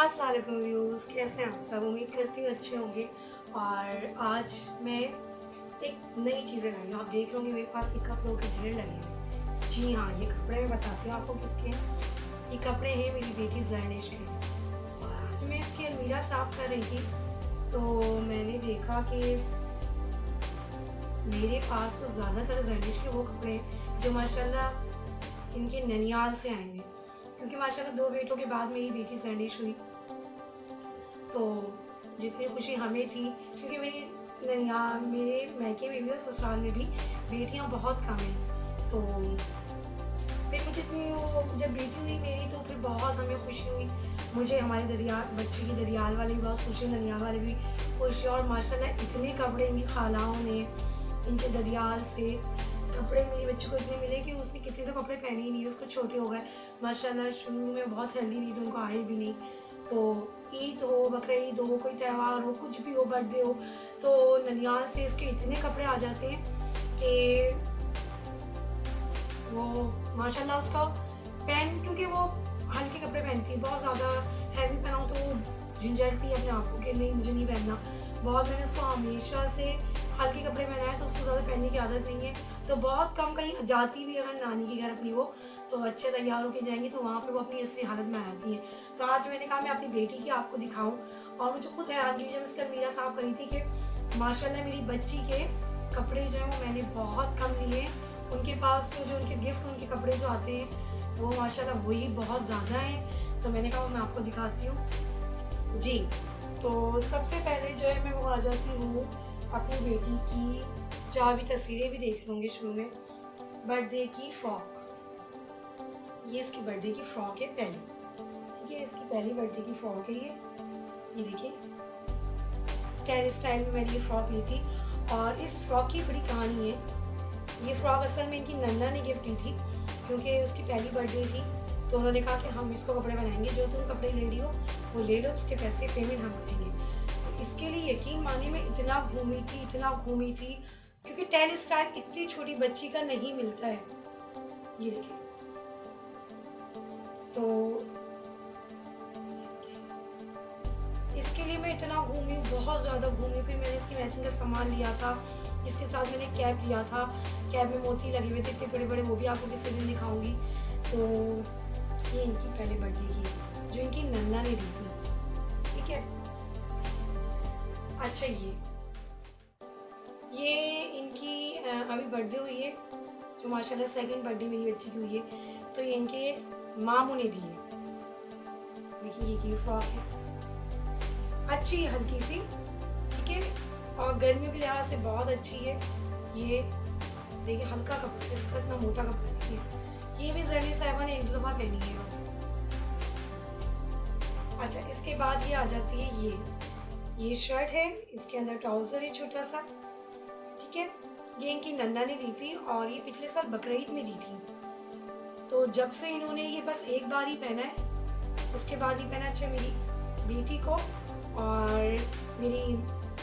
अस्सलाम वालेकुम व्यूज़, कैसे हैं आप सब? उम्मीद करती हूँ अच्छे होंगे। और आज मैं एक नई चीज़ें लाई हूँ। आप देख रहे होंगे मेरे पास ये कपड़ों के ढेर लगे हैं। जी हाँ, ये कपड़े मैं बताती हूँ आपको किसके हैं। ये कपड़े हैं मेरी बेटी ज़रनिश के। और आज मैं इसकी अलमीरा साफ़ कर रही थी, तो मैंने देखा कि मेरे पास ज़्यादातर ज़रनिश के वो कपड़े हैं जो माशाल्लाह इनके ननिहाल से आए हैं। क्योंकि माशाल्लाह 2 बेटों के बाद मेरी बेटी ज़रनिश हुई, तो जितनी खुशी हमें थी, क्योंकि मेरे मायके में भी और ससुराल में भी बेटियां बहुत कम हैं। तो फिर मुझे इतनी वो जब बेटी हुई मेरी, तो फिर बहुत हमें खुशी हुई। मुझे हमारे ददियाल बच्चे की ददियाल वाले भी बहुत खुश हुए, ननिहाल वाले भी खुश हुए। और माशाल्लाह इतने कपड़े इनकी खालाओं ने इनके ददियाल से कपड़े मेरी बच्ची को इतने मिले कि उसने कितने तो कपड़े पहने ही नहीं, उसको छोटे हो गए। माशाल्लाह शुरू में बहुत हेल्दी नहीं थे, उनको आए भी नहीं। तो ईद हो, बकरीद हो, कोई त्यौहार हो, कुछ भी हो, बर्थडे हो, तो ननिहाल से इसके इतने कपड़े आ जाते हैं कि वो माशाल्लाह उसका क्योंकि वो हल्के कपड़े पहनती है, बहुत ज़्यादा हैवी पहनाऊँ तो वो झंझरती है अपने आप को कि नहीं मुझे नहीं पहनना। बहुत मैंने उसको हमेशा से हल्के कपड़े पहनाए, तो उसको ज़्यादा पहनने की आदत नहीं है। तो बहुत कम कहीं जाती भी अगर नानी के घर अपनी वो, तो अच्छे तैयार होके जाएँगी तो वहाँ पे वो अपनी असली हालत में आ जाती हैं। तो आज मैंने कहा मैं अपनी बेटी की आपको दिखाऊँ। और मुझे खुद हैरानी हुई जब इसकी अलमीरा साफ़ करी थी कि माशाल्लाह मेरी बच्ची के कपड़े जो हैं वो मैंने बहुत कम लिए। उनके पास तो जो उनके गिफ्ट उनके कपड़े जो आते हैं वो माशाल्लाह वही बहुत ज़्यादा हैं। तो मैंने कहा मैं आपको दिखाती हूँ। जी, तो सबसे पहले जो है मैं वो आ जाती हूँ अपनी बेटी की, जो अभी तस्वीरें भी देख रहे होंगे शुरू में, बर्थडे की फ्रॉक। ये इसकी बर्थडे की फ्रॉक है पहली, ठीक है, इसकी पहली बर्थडे की फ्रॉक है ये देखिए कैरी स्टाइल में मैंने ये फ्रॉक ली थी। और इस फ्रॉक की बड़ी कहानी है। ये फ्रॉक असल में इनकी नन्ना ने गिफ्ट दी थी, क्योंकि उसकी पहली बर्थडे थी। तो उन्होंने कहा कि हम इसको कपड़े बनाएंगे, जो तुम कपड़े ले रही हो वो ले लो, उसके पैसे पेमेंट हम करेंगे। तो इसके लिए यकीन मानिए मैं इतना घूमी थी, क्योंकि टेल स्टाइल इतनी छोटी बच्ची का नहीं मिलता है। ये देखिए, तो इसके लिए मैं इतना घूमी, बहुत ज़्यादा घूमी। फिर मैंने इसकी मैचिंग का सामान लिया था, इसके साथ मैंने कैप लिया था। कैप में मोती लगे हुए थे इतने बड़े बड़े, वो भी आपको किसी दिन दिखाऊंगी। तो ये इनकी पहले बर्थडे की जो इनकी नन्ना ने दी थी, ठीक है। अच्छा, ये इनकी अभी बर्थडे हुई है, जो माशाल्लाह सेकंड बर्थडे मेरी बच्ची की हुई है। तो ये इनके मामू ने दी है। देखिए ये फ्रॉक है, अच्छी है, हल्की सी, ठीक है, और गर्मियों के लिहाज से बहुत अच्छी है। ये देखिए हल्का कपड़ा, इसका इतना मोटा कपड़ा नहीं है। ये भी जरनी साहिबा ने एक दफ़ा पहनी है बस। अच्छा, इसके बाद ये आ जाती है ये शर्ट है, इसके अंदर ट्राउज़र है छोटा सा, ठीक है। ये इनकी नन्ना ने दी थी और ये पिछले साल बकरीद में दी थी। तो जब से इन्होंने ये बस एक बार ही पहना है, उसके बाद ही पहना। अच्छा, मेरी बेटी को और मेरी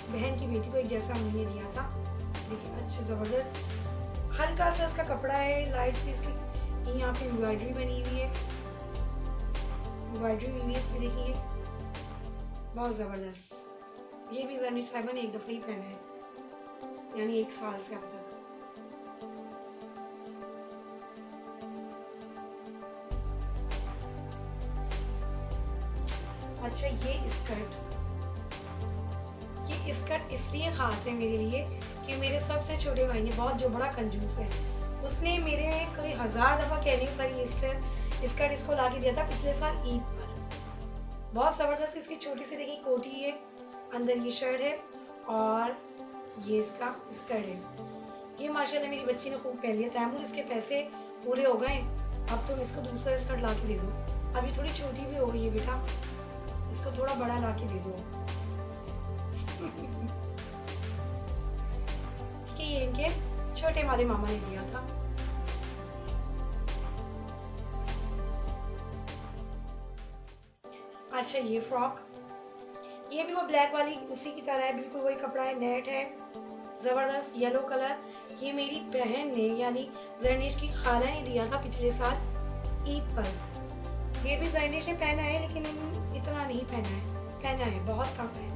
बहन की बेटी को एक जैसा हमने दिया था। देखिए अच्छे ज़बरदस्त हल्का सा इसका कपड़ा है, लाइट सी इसकी यहाँ पे एम्ब्रॉयडरी बनी हुई है, एम्ब्रॉयडरी हुई है इस पर, देखिए बहुत ज़बरदस्त। ये भी जरनी साहिबा ने एक दफ़ा ही पहना है, यानी 1 साल से अब तक। अच्छा, ये स्कर्ट इसलिए ख़ास है मेरे लिए कि मेरे सबसे छोटे भाई ने, बहुत जो बड़ा कंजूस है, उसने मेरे कोई 1000 दफ़ा कहने पर ये स्कर्ट इसको ला के दिया था पिछले साल ईद पर। बहुत ज़बरदस्त इसकी छोटी सी देखिए कोटी है, अंदर ये शर्ट है और ये इसका स्कर्ट है। ये माशाल्लाह मेरी बच्ची ने खूब पहन लिया। तैमूर इसके पैसे पूरे हो गए, अब तुम इसको दूसरा स्कर्ट ला के दे दो। अभी थोड़ी छोटी भी हो गई है बेटा, इसको थोड़ा बड़ा ला के दे दो। कि ये इनके छोटे वाले मामा ने दिया था। अच्छा, ये फ्रॉक, ये भी वो ब्लैक वाली उसी की तरह है, बिल्कुल वही कपड़ा है, नेट है, ज़बरदस्त येलो कलर। ये मेरी बहन ने यानी जरनीश की खाला ने दिया था पिछले साल ईद पर। ये भी जैनिश ने पहना है, लेकिन इतना नहीं पहना है, बहुत कम पहना है।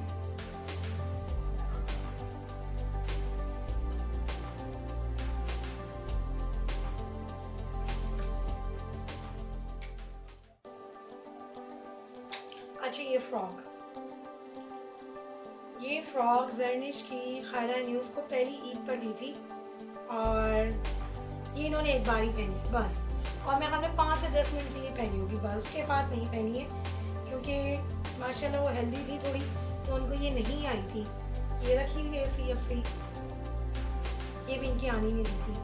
अच्छा, ये फ्रॉक जर्निश की खाला ने उसको पहली ईद पर दी थी, और ये इन्होंने एक बार ही पहनी बस, और मैं हमने 5 से 10 मिनट के लिए पहनी होगी बस, उसके बाद नहीं पहनी है, क्योंकि माशाल्लाह वो हेल्दी थी थोड़ी, तो उनको ये नहीं आई थी। ये रखी हुई है ऐसी अब से, ये भी इनकी आनी नहीं दी थी।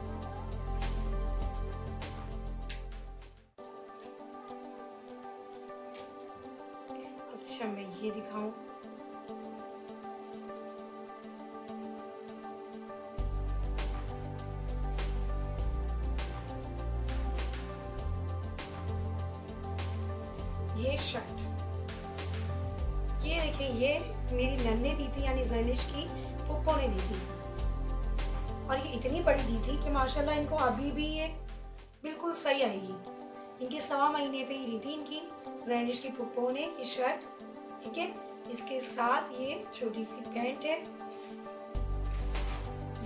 अच्छा, मैं ये दिखाऊं, ये शर्ट, ये देखिए, ये मेरी नन ने दी थी, यानी जर्निश की पुप्पो ने दी थी, और ये इतनी बड़ी दी थी कि माशाल्लाह इनको अभी भी ये बिल्कुल सही आएगी। इनके 1.25 महीने पे ही दी थी इनकी जर्निश की पुप्पो ने ये शर्ट, ठीक है। इसके साथ ये छोटी सी पैंट है।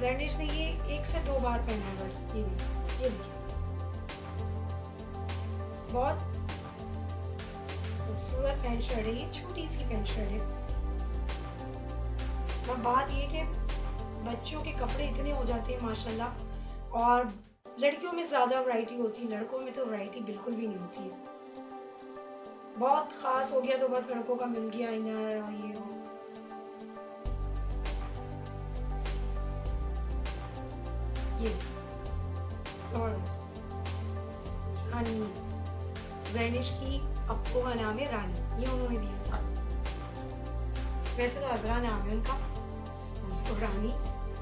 जर्निश ने ये 1 से 2 बार पहना है बस, ये भी, ये देखिए, बहुत खूबसूरत पैंट शर्ट है, ये छोटी सी पैंट शर्ट है। और बात ये कि बच्चों के कपड़े इतने हो जाते हैं माशाल्लाह, और लड़कियों में ज़्यादा वैरायटी होती है, लड़कों में तो वैरायटी बिल्कुल भी नहीं होती है। बहुत ख़ास हो गया तो बस लड़कों का मिल गया इनर और ये वो। ये रानी, जैनिश की अप्पू का नाम है रानी, ये उन्होंने दिया था। वैसे तो अजरा नाम है उनका, तो रानी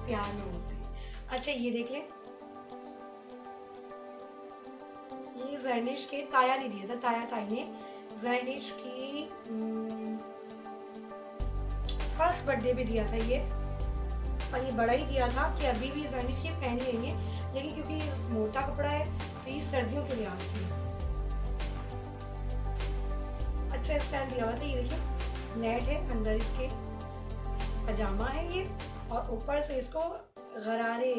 प्यार में बोलते हैं। अच्छा, ये देख ले, ये जर्निश के ताया ने दिया था, ताया ताई ने जर्निश की फर्स्ट बर्थडे पे दिया था ये, और ये बड़ा ही दिया था कि अभी भी जर्निश की पहनी रही है, लेकिन क्योंकि ये मोटा कपड़ा है तो ये सर्दियों के लिहाज से अच्छा स्टाइल दिया हुआ था। ये देखिए, नेट है, अंदर इसके पजामा है ये, और ऊपर से इसको गरारे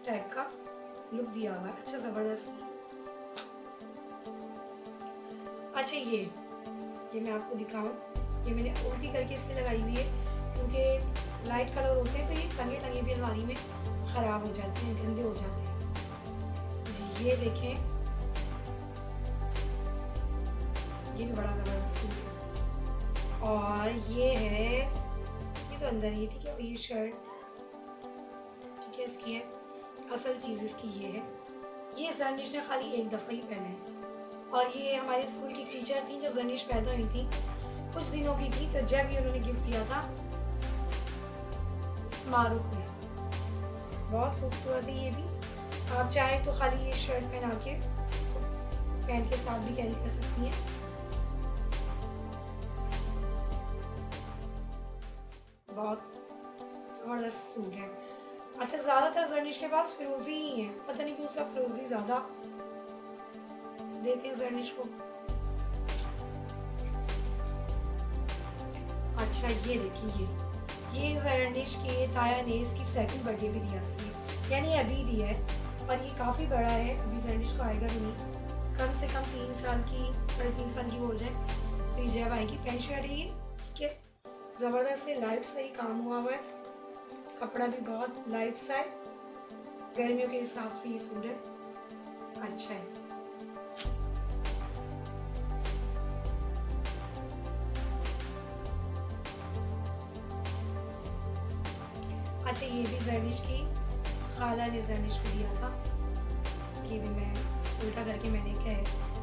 टाइप का लुक दिया हुआ है, अच्छा ज़बरदस्त। अच्छा, ये मैं आपको दिखाऊं, ये मैंने उल्टी करके इसलिए लगाई हुई है क्योंकि लाइट कलर होते हैं तो ये टंगे भी अलमारी में ख़राब हो जाते हैं, गंदे हो जाते हैं जी। ये देखें, ये भी बड़ा ज़बरदस्त है, और ये है, ये तो अंदर ही, ठीक है। और ये शर्ट, ठीक है, इसकी है, असल चीज़ इसकी ये है। ये जर्निश ने खाली एक दफ़ा ही पहना है, और ये हमारे स्कूल की टीचर थी जब जर्निश पैदा हुई थी, कुछ दिनों की थी, तो जब ये उन्होंने गिफ्ट दिया था स्मारक में। बहुत खूबसूरत है ये भी, आप चाहे तो खाली ये शर्ट पहना के इसको पैंट के साथ भी कैरी कर सकती हैं। बहुत ज़बरदस्त सूट है। अच्छा, ज़्यादातर जर्निश के पास फिरोजी ही है, पता नहीं क्यों सब फिरोजी ज़्यादा देते हैं जर्निश को। अच्छा, ये देखिए, ये जर्निश के ताया ने इसकी 2nd बर्थडे पे दिया था, ये यानी अभी दिया है, और ये काफ़ी बड़ा है, अभी जर्निश को आएगा भी नहीं, कम से कम 3 साल की, 3.5 साल की हो जाए तो ये जब आएगी। पैंट शर्ट है ये, ठीक है, ज़बरदस्त से लाइट से ही काम हुआ हुआ है, कपड़ा भी बहुत लाइट सा है, गर्मियों के हिसाब से ये सूट है, अच्छा है। अच्छा, ये भी जर्निश की खाला ने जर्निश को दिया था, ये भी मैं उल्टा करके मैंने क्या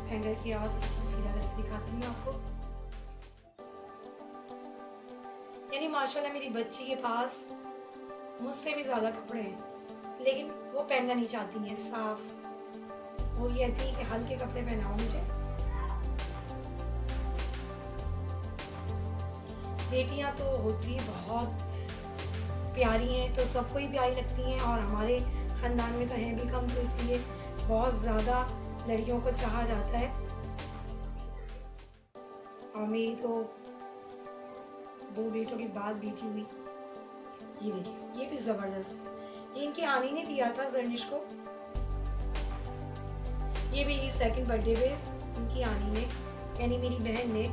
हैंगर किया हुआ, तो इसको सीधा करके दिखाती हूँ आपको। यानी माशाल्लाह मेरी बच्ची के पास मुझसे भी ज़्यादा कपड़े हैं, लेकिन वो पहनना नहीं चाहती हैं साफ, वो ये कहती है कि हल्के कपड़े पहनाओ मुझे। बेटियां तो होती बहुत प्यारी हैं, तो सबको ही प्यारी लगती हैं, और हमारे ख़ानदान में तो हैं भी कम, तो इसलिए बहुत ज़्यादा लड़कियों को चाहा जाता है। और मेरी तो 2 बेटों के बाद बेटी हुई। ये देखिए, ये भी जबरदस्त है। ये इनकी आनी ने दिया था जर्निश को। ये भी सेकंड बर्थडे पे इनकी आनी ने, यानी मेरी बहन ने,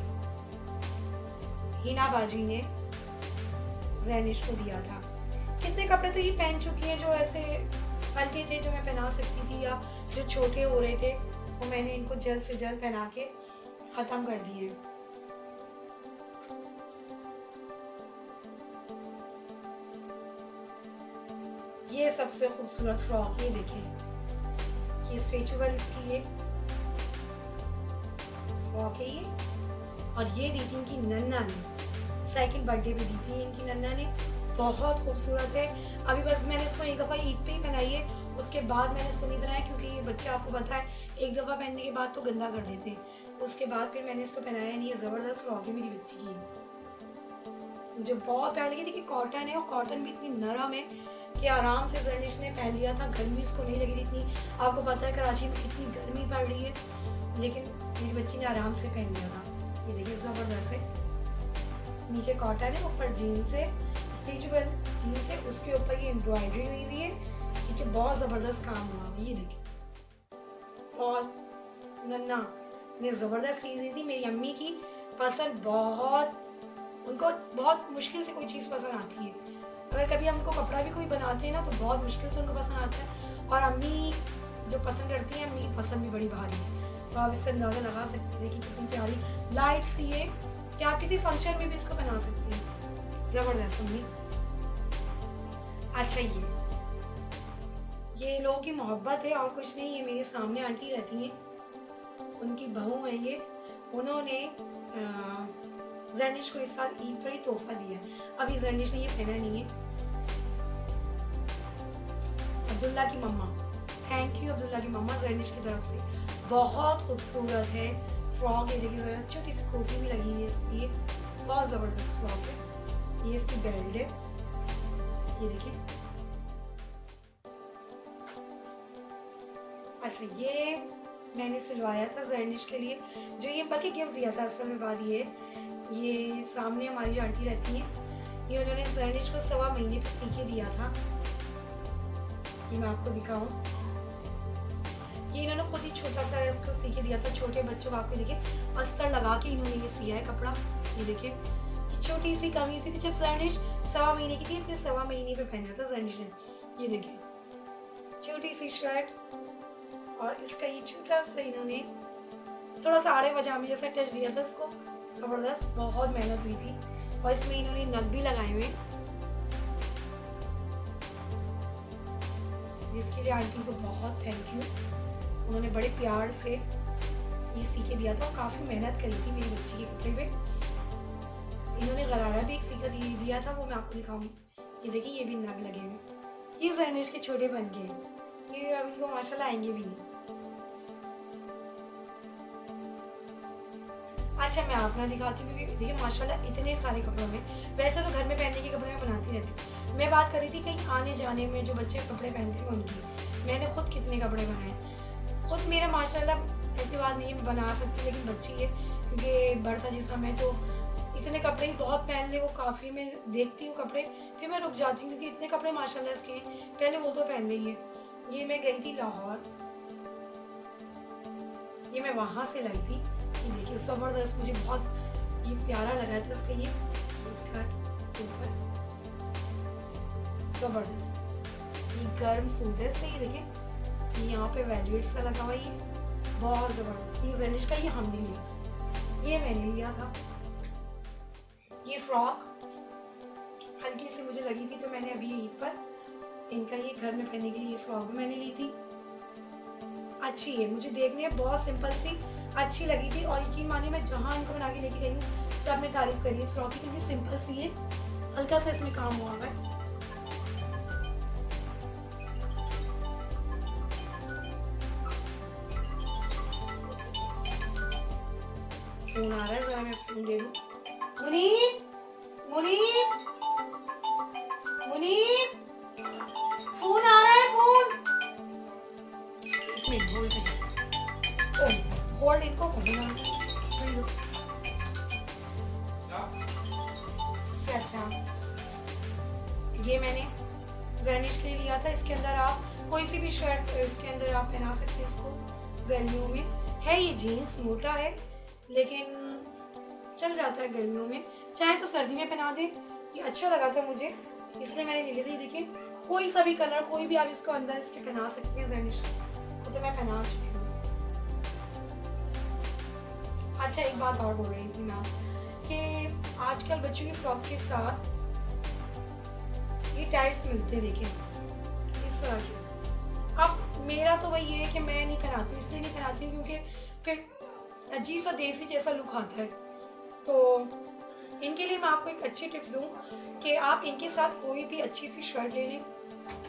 हिना बाजी ने जर्निश को दिया था। कितने कपड़े तो ये पहन चुकी हैं जो ऐसे हल्के थे, जो मैं पहना सकती थी, या जो छोटे हो रहे थे वो मैंने इनको जल्द से जल्द पहना के ख़त्म कर दिए। ये सबसे खूबसूरत फ्रॉक, ये देखें, ये स्ट्रेचेबल इसकी ये फ्रॉक है ये। और ये दी थी इनकी नन्ना ने, सेकंड बर्थडे पे दी थी इनकी नन्ना ने। बहुत खूबसूरत है। अभी बस मैंने इसको एक दफ़ा ईद पे ही पहनाई है, उसके बाद मैंने इसको नहीं पहनाया, क्योंकि ये बच्चे आपको पता है एक दफ़ा पहनने के बाद तो गंदा कर देते हैं। उसके बाद फिर मैंने इसको पहनाया नहीं। ये ज़बरदस्त फ्रॉक है मेरी बच्ची की, मुझे बहुत प्यार लगी थी। कि कॉटन है और कॉटन भी इतनी नरम है कि आराम से जर्निश ने पहन लिया था। गर्मी इसको नहीं लगी थी इतनी। आपको पता है कराची में कितनी गर्मी पड़ रही है, लेकिन मेरी बच्ची ने आराम से पहन लिया था। ये देखिए, ज़बरदस्त है। नीचे कॉटन है, ऊपर जीन्स है, स्ट्रेचेबल जीन्स है, उसके ऊपर ये एम्ब्रॉयडरी हुई हुई है। ठीक है, बहुत ज़बरदस्त काम हुआ है। ये देखिए, और नन्ना ने ज़बरदस्त चीज़ दी थी। मेरी अम्मी की पसंद बहुत, उनको बहुत मुश्किल से कोई चीज़ पसंद आती है। अगर कभी हम उनको कपड़ा भी कोई बनाते हैं ना, तो बहुत मुश्किल से उनको पसंद आता है। और अम्मी जो पसंद करती हैं, अम्मी की पसंद भी बड़ी भारी है। तो आप इससे अंदाज़ा लगा सकते हैं। देखिए कितनी प्यारी लाइट सी है कि आप किसी फंक्शन में भी इसको बना सकते हैं। ज़बरदस्त अम्मी। अच्छा, ये लोगों की मोहब्बत है और कुछ नहीं। ये मेरे सामने आंटी रहती हैं, उनकी बहू है ये। उन्होंने जर्निश को इस साल ईद पर ही तोहफा दिया। अभी जर्निश ने ये पहना नहीं है। अब्दुल्ला की मम्मा, थैंक यू अब्दुल्ला की मम्मा, जर्निश की तरफ से। बहुत खूबसूरत है फ्रॉक। ये देखिए, जरा छोटी सी कोटी भी लगी हुई है इस पर। ये बहुत ज़बरदस्त फ्रॉक है। ये इसकी बेल्ट है, ये देखिए। अच्छा, ये मैंने सिलवाया था जर्निश के लिए, जो ये बल्कि गिफ्ट दिया था। असल में बात ये सामने हमारी जो आंटी रहती है, ये उन्होंने जर्निश को 1.25 महीने पे सी के दिया था। ये मैं आपको दिखाऊं, ये इन्होंने खुद ही छोटा सा इसको सी के दिया था। छोटे बच्चों को आपको देखिए अस्तर लगा के इन्होंने ये सिया है कपड़ा। ये देखिए, ये छोटी सी कमीज थी जब जर्निश 1.25 महीने की थी, अपने 1.25 महीने पे पहना था जर्निश ने। ये देखिए, छोटी सी शर्ट और इसका ये छोटा सा इन्होंने थोड़ा सा आड़े पजामे जैसा टच दिया था इसको। ज़बरदस्त, बहुत मेहनत हुई थी। और इसमें इन्होंने नग भी लगाए हुए, जिसके लिए आंटी को बहुत थैंक यू। उन्होंने बड़े प्यार से ये सी के दिया था और काफ़ी मेहनत करी थी मेरी बच्ची के कपड़े पे। इन्होंने गरारा भी एक सी का दिया था, वो मैं आपको दिखाऊंगी। ये देखिए, ये भी नग लगे हुए। ये जर्निश के छोटे बन गए, ये अब इनको माशाल्लाह आएंगे भी नहीं। अच्छा, मैं अपना दिखाती हूँ, क्योंकि देखिए माशाल्लाह इतने सारे कपड़ों में, वैसे तो घर में पहनने के कपड़े मैं बनाती रहती हूँ। मैं बात कर रही थी कहीं आने जाने में जो बच्चे कपड़े पहनते हैं उनकी। मैंने खुद कितने कपड़े बनाए। खुद मेरा माशाल्लाह ऐसी बात नहीं है मैं बना सकती, लेकिन बच्ची है, क्योंकि बढ़ता जिसम है, तो इतने कपड़े ही बहुत पहन ले वो काफ़ी। मैं देखती हूँ कपड़े, फिर मैं रुक जाती हूँ, क्योंकि इतने कपड़े माशाल्लाह इसके हैं। पहले वो तो पहन रही है। ये मैं गई थी लाहौर, ये मैं वहाँ से लाई थी। ये देखिए, ज़बरदस्त, मुझे बहुत ये प्यारा लगा था इसका ये स्कर्ट ऊपर, ज़बरदस्त। ये गर्म सूट है इसका। ये देखिए, यहाँ पे वेलवेट सा लगा हुआ, ये बहुत ज़बरदस्त। ये जर्निश का, ये हमने लिया था, ये मैंने लिया था। ये फ्रॉक हल्की सी मुझे लगी थी, तो मैंने अभी ईद पर इनका ये घर में पहनने के लिए ये फ्रॉक भी मैंने ली थी। अच्छी है, मुझे देखने में बहुत सिंपल सी अच्छी लगी थी। और यकीन मानिए, मैं जहाँ इनको बना के लेके गई हूँ सब ने तारीफ करी है इस फ्रॉक की, क्योंकि सिंपल सी है, हल्का सा इसमें काम हुआ है। फोन आ रहा है, जरा मैं फोन दे दूँ। मुनीब, मुनीब, मुनीब, फोन आ रहा है, फोन। एक मिनट होल्ड इनको, ये मैंने जर्निश के लिए लिया था। इसके अंदर आप कोई सी भी शर्ट इसके अंदर आप पहना सकते हैं इसको गर्मियों में। है ये जीन्स मोटा है लेकिन चल जाता है गर्मियों में, चाहे तो सर्दी में पहना दें। ये अच्छा लगा था मुझे इसलिए मैंने ले लिया था। ये देखिए कोई सा भी कलर कोई भी आप इसको अंदर इसके पहना सकते हैं जर्निश को, तो मैं पहना चुकी हूँ। अच्छा एक बात और बोल रही थी मैं कि आजकल बच्चों की फ्रॉक के साथ ये टाइट्स मिलते हैं, देखिए इस तरह के। अब मेरा तो वही है कि मैं नहीं पहनाती हूँ, इसलिए नहीं पहनाती हूँ क्योंकि फिर अजीब सा देसी जैसा लुक आता है। तो इनके लिए मैं आपको एक अच्छी टिप्स दूँ कि आप इनके साथ कोई भी अच्छी सी शर्ट ले लें,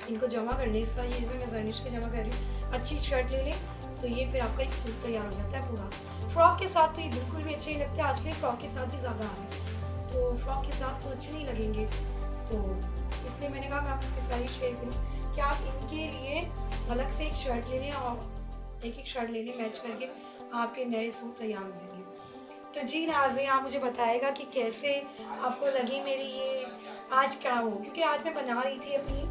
इनको जमा कर लें इस तरह, ये जैसे मैं जर्निश के जमा कर रही हूँ, अच्छी शर्ट ले लें तो ये फिर आपका एक सूट तैयार हो जाता है पूरा। फ्रॉक के साथ तो ये बिल्कुल भी अच्छे नहीं लगते, आजकल फ्रॉक के साथ ही ज़्यादा आ रहे हैं, तो फ्रॉक के साथ तो अच्छे नहीं लगेंगे। तो इसलिए मैंने कहा मैं आपके साथ शेयर करूँ कि आप इनके लिए अलग से एक शर्ट ले लें और एक शर्ट ले लें, मैच करके आपके नए सूट तैयार हो जाएंगे। तो जी नाज़रीन, आप मुझे बताएगा कि कैसे आपको लगी मेरी ये आज क्या हो, क्योंकि आज मैं बना रही थी अपनी,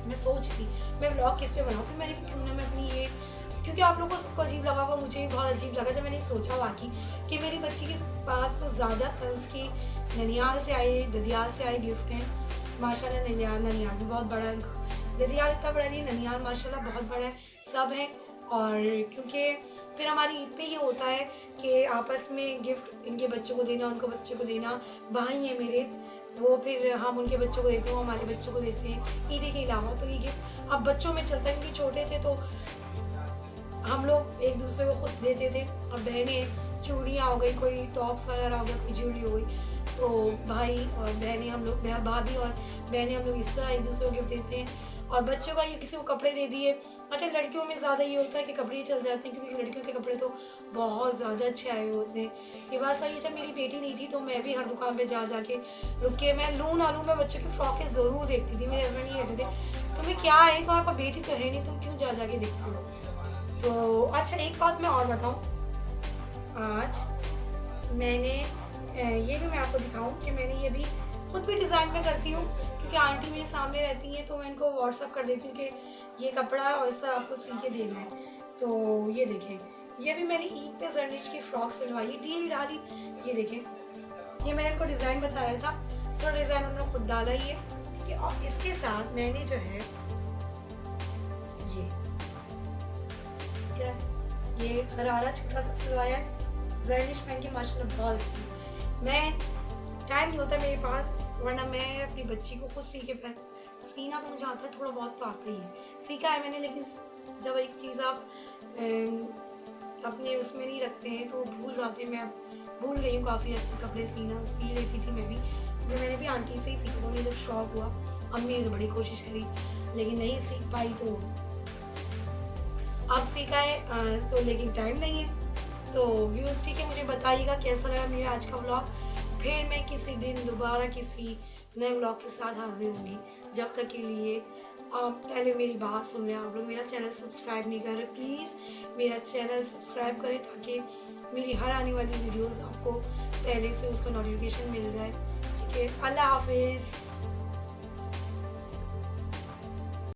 मैं सोच थी मैं व्लॉग किस पे बनाऊँ, फिर मैंने क्यों ना मैं अपनी ये, क्योंकि आप लोगों को सबको अजीब लगा होगा, मुझे भी बहुत अजीब लगा जब मैंने सोचा वाकई कि मेरी बच्ची के पास तो ज़्यादातर उसकी ननियाल से आए, ददियाल से आए गिफ्ट हैं माशाल्लाह। ननियाल भी बहुत बड़ा है, ददियाल इतना बड़ा नहीं, ननियाल माशाल्लाह बहुत बड़ा है, सब हैं। और क्योंकि फिर हमारी ईद पे ये होता है कि आपस में गिफ्ट इनके बच्चों को देना, उनको बच्चे को देना, भाई हैं मेरे वो, फिर हम उनके बच्चों को देते हैं, वो हमारे बच्चों को देते हैं ईद के अलावा। तो ये गिफ्ट अब बच्चों में चलता है, क्योंकि छोटे थे तो हम लोग एक दूसरे को खुद देते थे। अब बहनें चूड़ियाँ हो गई, कोई टॉप्स वगैरह हो गया, कोई ज्वेलरी हो गई, तो भाई और बहनें हम लोग, भाभी और बहनें हम लोग इस तरह एक दूसरे को गिफ्ट देते हैं। और बच्चों का ये किसी को कपड़े दे दिए। अच्छा लड़कियों में ज़्यादा ये होता है कि कपड़े ही चल जाते हैं, क्योंकि लड़कियों के कपड़े तो बहुत ज़्यादा अच्छे आए हुए होते हैं। ये बात सही है, जब मेरी बेटी नहीं थी तो मैं भी हर दुकान पे जा के रुक के मैं लूँ ना लूँ, मैं बच्चों की फ्रॉकें ज़रूर देखती थी। मेरे हस्बैंड ये कहते थे तुम्हें क्या है, तो आपका बेटी तो है नहीं, तुम क्यों जा के देखती हो। तो अच्छा एक बात मैं और बताऊँ, आज मैंने ये भी मैं आपको दिखाऊँ कि मैंने ये भी खुद भी डिज़ाइन में करती हूँ, क्योंकि आंटी मेरे सामने रहती हैं तो मैं इनको व्हाट्सअप कर देती हूँ कि ये कपड़ा है और इस तरह आपको सी के देना है। तो ये देखें, ये भी मैंने ईद पे जर्निश की फ़्रॉक सिलवाई, ढीली डाली। ये देखें, ये मैंने इनको डिज़ाइन बताया था तो डिज़ाइन उन्होंने खुद डाला ही है, ठीक है। और इसके साथ मैंने जो है ये गरारा छोटा सा सिलवाया है। जर्निश पहन के माशाल्लाह बहुत अच्छी है। मैं टाइम नहीं होता मेरे पास, वरना मैं अपनी बच्ची को खुद सी के पहन, सीना तो मुझे आता है, थोड़ा बहुत तो आता ही है, सीखा है मैंने। लेकिन जब एक चीज़ आप अपने उसमें नहीं रखते हैं तो भूल जाते हैं। मैं भूल गई हूँ काफ़ी कपड़े सीना, सी लेती थी मैं भी, जो मैंने भी आंटी से ही सीखा था। मुझे जब शौक हुआ, अम्मी ने तो बड़ी कोशिश करी लेकिन नहीं सीख पाई, तो अब सीखा है तो लेकिन टाइम नहीं है। तो व्यूज़ ठीक है, मुझे बताइएगा कैसा लगा मेरा आज का व्लॉग। फिर मैं किसी दिन दोबारा किसी नए व्लॉग के साथ हाजिर होंगी। जब तक के लिए आप पहले मेरी बात सुन रहे हैं, आप लोग मेरा चैनल सब्सक्राइब नहीं कर रहे, प्लीज़ मेरा चैनल सब्सक्राइब करें ताकि मेरी हर आने वाली वीडियोस आपको पहले से उसका नोटिफिकेशन मिल जाए, ठीक है। अल्लाह हाफिज़।